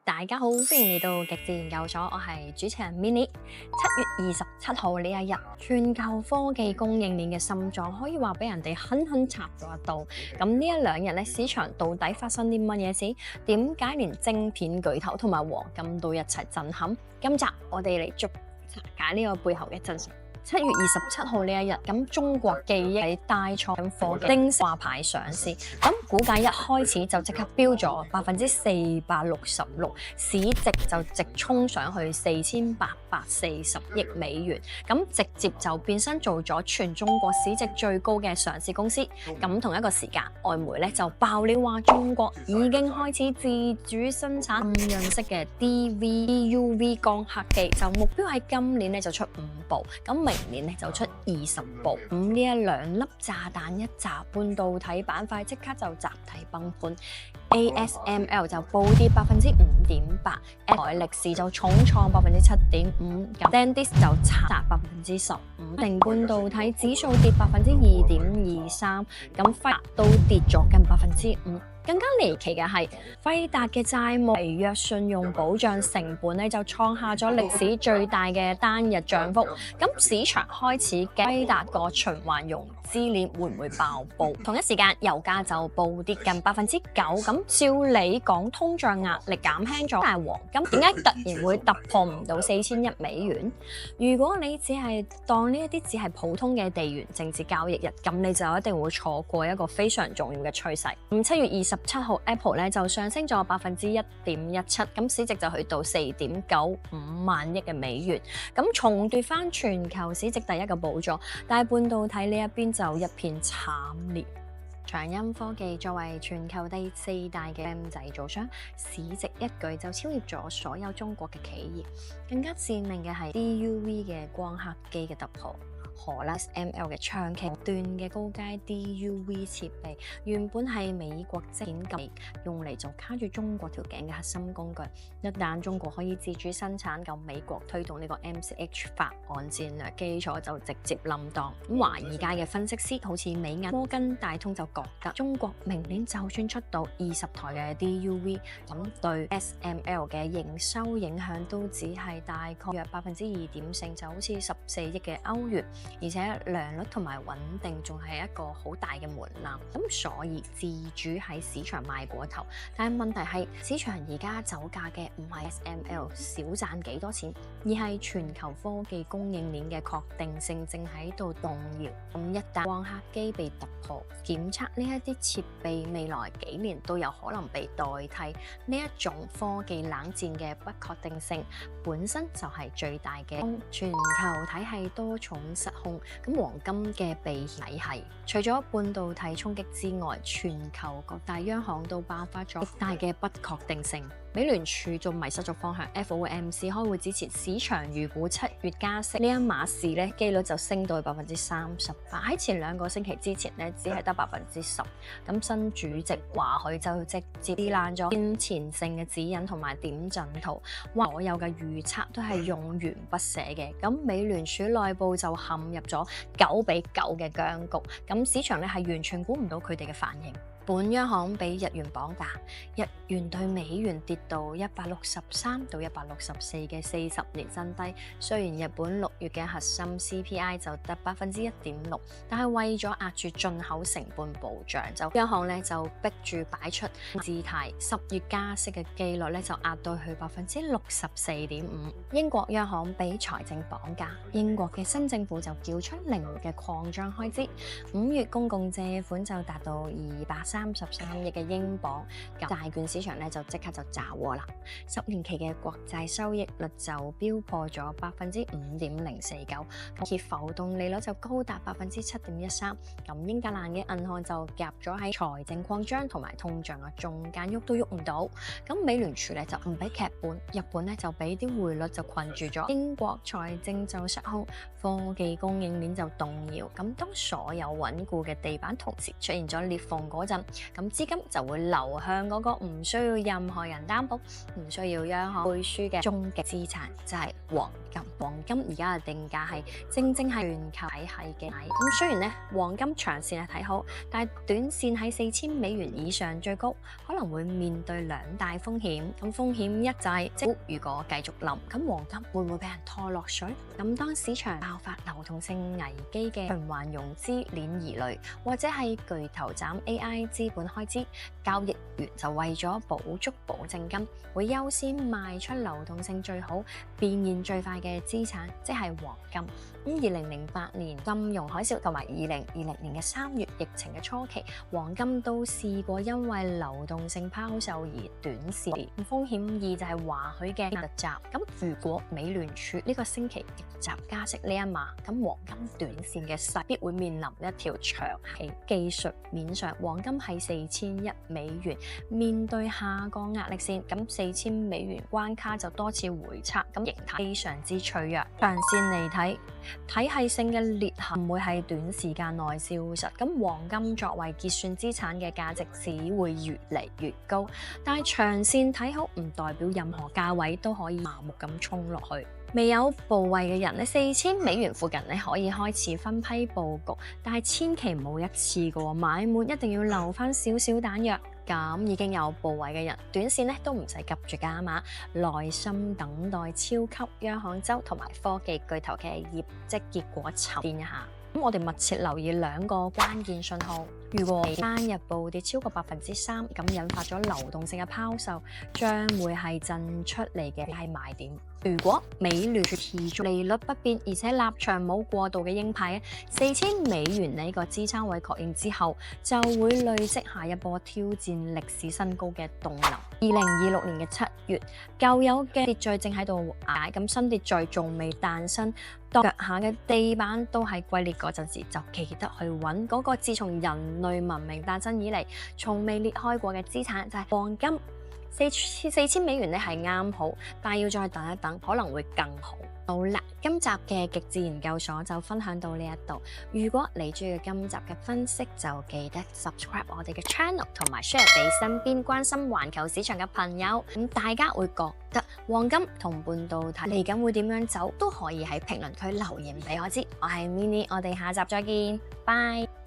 大家好，歡迎嚟到極致研究所，我係主持人 Minnie。7月27號呢一日，全球科技供應鏈嘅心臟可以話俾人哋狠狠插咗一刀。咁呢一兩日咧，市場到底發生啲乜嘢事？點解連晶片巨頭同埋黃金都一齊震撼？今集我哋嚟逐查解呢個背後嘅真相。7月27號呢一日，咁中國記憶喺大創科技掛牌上市，咁股價一開始就即刻飆咗466%，市值就直衝上去4840億美元，咁直接就變身做咗全中國市值最高嘅上市公司。咁同一個時間，外媒咧就爆料話中國已經開始自主生產暗潤式嘅 DV、EUV 光刻機，就目標喺今年咧就出5部，咁明年咧就出20部。咁呢一兩粒炸彈一炸，半導體板塊即刻就集體崩盤。ASML 就暴跌5.8%，海力士就重創7.5%，咁 SanDisk 就差15%，定半導體指數跌2.23%，咁輝達都跌咗近5%。更加離奇嘅係，輝達嘅債務違約信用保障成本咧就創下咗歷史最大嘅單日漲幅。咁市場開始嘅輝達個循環融資鏈會唔會爆煲？同一時間，油價就暴跌近9%。咁照理講，通脹壓力減輕咗，但係黃金點解突然會突破唔到4000億美元？如果你只係當呢一啲只係普通嘅地緣政治交易日，咁你就一定會錯過一個非常重要嘅趨勢。7月27號 Apple 咧就上升咗1.17%，咁市值就去到4.95萬億嘅美元，咁重奪翻全球市值第一個寶座。但係半導體呢一邊就一片慘烈。長鑫科技作為全球第4大嘅 M 製造商，市值一舉就超越咗所有中國嘅企業。更加致命嘅係 DUV 嘅光刻機嘅突破。荷蘭 SML 嘅長期段嘅高階 DUV 設備，原本係美國晶片禁，用嚟做卡住中國條頸嘅核心工具。一旦中國可以自主生產，咁美國推動呢個 MCH 法案戰略基礎就直接冧檔。咁華爾街嘅分析師好似美銀、摩根大通就覺得，中國明年就算出到20台嘅 DUV， 咁對 SML 嘅營收影響都只係大概約2.4%，就好似14億嘅歐元。而且良率同埋穩定仲係一個好大嘅門檻，咁所以自主喺市場賣過頭。但係問題係市場而家走價嘅唔係 SML 少賺幾多錢，而係全球科技供應鏈嘅確定性正喺度動搖。咁一旦光刻機被突破，檢測呢一啲設備未來幾年都有可能被代替。呢一種科技冷戰嘅不確定性本身就係最大嘅全球體系多重失控。咁黃金嘅避險體系，除咗半導體衝擊之外，全球各大央行都爆發咗極大嘅不確定性。美聯儲仲迷失咗方向 ，FOMC 開會之前，市場預估7月加息呢一碼事咧，機率就升到去38%。喺前2個星期之前咧，只係得10%。咁新主席話佢就直接撕爛咗前程嘅指引同埋點陣圖，話所有嘅預測都係用完不寫嘅。咁美聯儲內部就陷入咗9-9嘅僵局。咁市場咧係完全估唔到佢哋嘅反應。本央行俾日元綁架，日元對美元跌到163到164嘅40年新低。雖然日本6月嘅核心 CPI 就得1.6%，但係為咗壓住進口成本保障，央行咧就逼住擺出姿態，10月加息嘅機率咧就壓到去64.5%。英國央行俾財政綁架，英國嘅新政府就叫出靈活嘅擴張開支，5月公共借款就達到233億嘅英鎊，債券市場咧就即刻就炸鍋啦。10年期嘅國債收益率就飆破咗5.049%，而浮動利率就高達7.13%。咁英格蘭嘅銀行就夾咗喺財政擴張同埋通脹嘅中間，喐都喐唔到。咁美聯儲咧就唔俾劇本，日本咧就俾啲匯率就困住咗，英國財政就失控，科技供應鏈就動搖。咁當所有穩固嘅地板同時出現咗裂縫嗰陣，咁資金就會流向嗰個唔需要任何人擔保、唔需要央行背書嘅終極資產，就係黃金。黃金而家嘅定價係正係全球體系嘅。咁雖然咧黃金長線係睇好，但係短線喺$4000以上最高，可能會面對兩大風險。咁風險一就係即如果繼續冧，咁黃金會唔會俾人拖落水？咁當市場爆發流動性危機嘅循環融資鏈疑慮，或者係巨頭斬 AI 資本開支，交易員就為咗補足保證金，會優先賣出流動性最好、變現最快嘅資產，即係黃金。咁2008年金融海嘯同埋2020年嘅3月疫情嘅初期，黃金都試過因為流動性拋售而短線跌。風險二就係華許嘅突襲。咁如果美聯儲呢個星期逆襲加息呢一碼，咁黃金短線嘅勢必會面臨一條長期。技術面上，黃金係$4000，面對下降壓力線，咁$4000關卡就多次回測，咁形態非常之脆弱。長線嚟睇，體系性嘅裂痕唔會喺短時間內消失，咁黃金作為結算資產嘅價值只會越嚟越高。但係長線睇好唔代表任何價位都可以盲目咁衝落去。未有部位嘅人咧，$4000附近咧可以開始分批佈局，但係千祈唔好一次過買滿，一定要留翻少少彈藥。咁已經有部位嘅人，短線咧都唔使急住加碼，耐心等待超級央行週同埋科技巨頭嘅業績結果沉澱一下。咁我哋密切留意兩個關鍵信號。如果單日暴跌超過3%，咁引發咗流動性嘅拋售，將會係震出嚟嘅係賣點。如果美聯儲持續利率不變，而且立場冇過度嘅鷹派，$4000呢個支撐位確認之後，就會累積下一波挑戰歷史新高嘅動能。2026年嘅7月，舊有嘅秩序正喺度解，咁新秩序仲未誕生，腳下嘅地板都係龜裂嗰陣時，就記得去揾嗰個自從人類文明誕生以嚟從未裂開過嘅資產，就係黃金。$4000咧係啱好，但係要再等一等，可能會更好。好啦，今集嘅極致研究所就分享到呢一度。如果你中意今集嘅分析，就記得 subscribe 我哋嘅 channel 同埋 share 俾身邊關心環球市場嘅朋友。咁大家會覺得黃金同半導體嚟緊會點樣走，都可以喺評論區留言俾我知。我係 Minnie，我哋下集再見，拜。